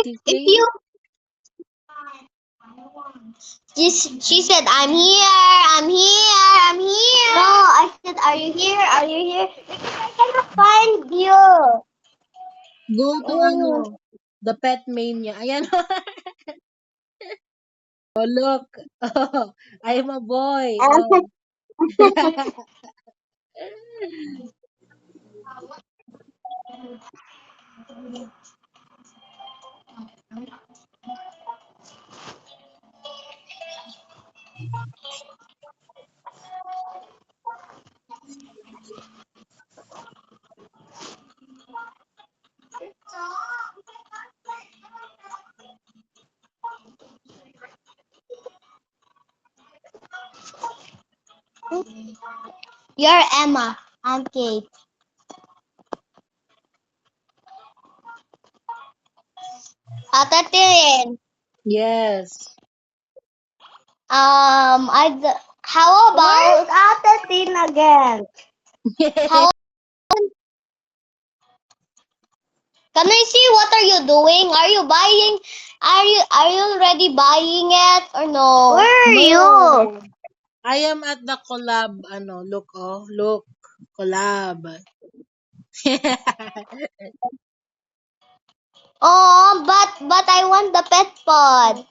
if you she said, I'm here, I'm here, I'm here. No, I said, are you here? Are you here? Because I cannot find you. Go to Oh, the Pet Mania. Ayan. Oh, look. Oh, I'm a boy. Oh. you're Emma. I'm Kate. Atatin. Yes. How about Atatin again? How can I see what are you doing? Are you buying? Are you already buying it or no? Where are you? No. I am at the collab. Look, oh. Look. Collab. Oh, but I want the pet pod.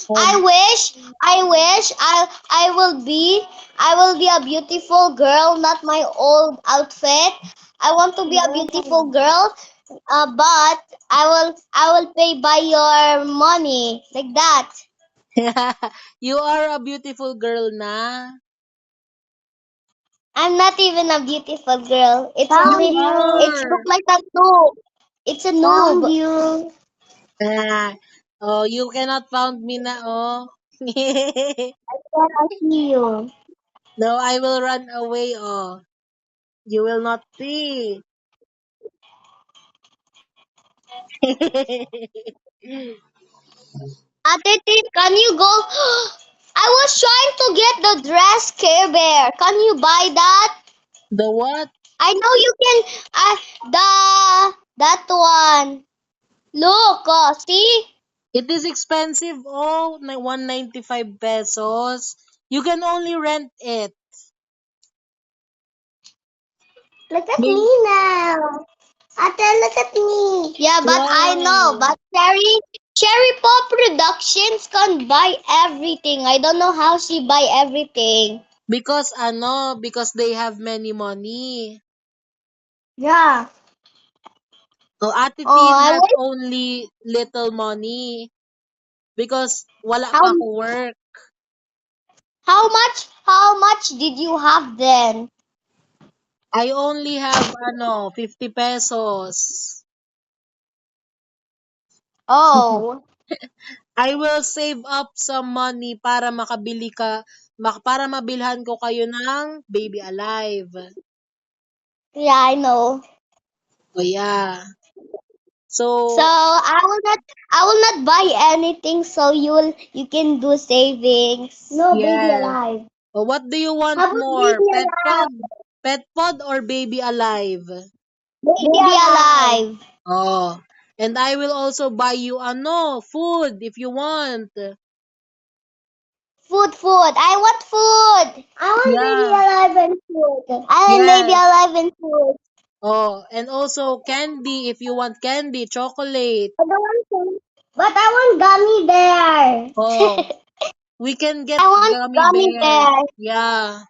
Um, I wish I will be a beautiful girl, not my old outfit. I want to be a beautiful girl, but I will pay by your money like that. you are a beautiful girl na. I'm not even a beautiful girl. You It's look are. like a noob. It's a noob. You. Ah, oh, you cannot found me na, oh. I cannot see you. No, I will run away, oh. You will not see. Ate Tin, can you go? I was trying to get the dress Care Bear. Can you buy that? The what? I know you can. That one. Look, see? It is expensive, oh, 195 pesos. You can only rent it. Look at May, me now. Ate, look at me. Yeah, but I know. wow. But Cherry Pop Productions can buy everything. I don't know how she buy everything. Because they have many money. Yeah. So, Ate Oh, Tin I has wish. only little money because wala How pa ako work. how much did you have then? I only have 50 pesos. Oh. I will save up some money para para mabilhan ko kayo ng Baby Alive. Yeah, I know. O yeah. So So, I will not buy anything so you can do savings. No, baby yes. alive. So what do you want How about more? baby Pet pod? alive? Pet pod or Baby Alive? Baby alive. Oh. And I will also buy you food if you want. Food. I want food. I want baby Yeah. alive and food. I want baby Yes. alive and food. Oh, and also candy if you want candy, chocolate. I don't want food. But I want gummy bear. Oh, we can get I want gummy gummy bears. bear. Yeah.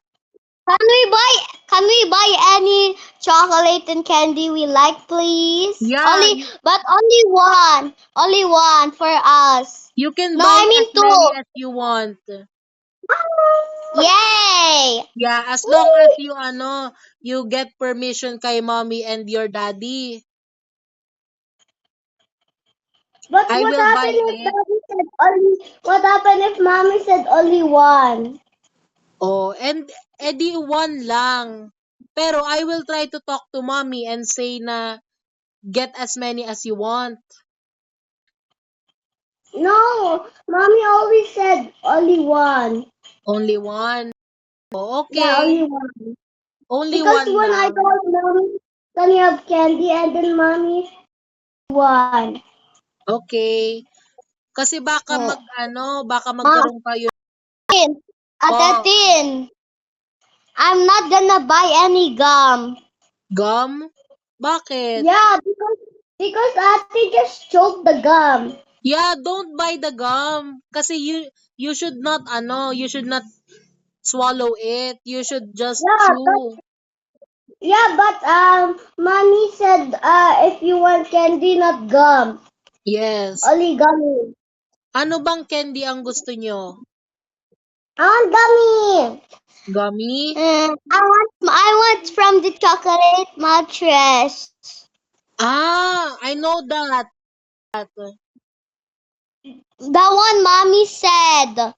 Can we buy any chocolate and candy we like, please? Yeah, Only one. Only one for us. you can No, buy I as mean many two. as you want. Yay! Yeah, as long as Woo! you get permission kay mommy and your daddy, But I what will buy happened if it. mommy said only? What happened if mommy said only one? Oh, and edi one lang. Pero I will try to talk to mommy and say na get as many as you want. No, mommy always said only one. Only one. Oh, Yeah, okay. only one. Only Because one when I lang. told mommy, can you have candy? And then mommy one. Okay. Kasi baka Oh. baka Ma, magkaroon kayo po. 13. I'm not gonna buy any gum. Gum? Bakit? Yeah, because Ate just choked the gum. Yeah, don't buy the gum. Kasi you should not you should not swallow it. You should just Yeah, chew. but mommy said if you want candy, not gum, Yes. only gummy. Ano bang candy ang gusto nyo? I want gummy. Gummy? I want from the chocolate mattress. Ah, I know that. The one mommy said.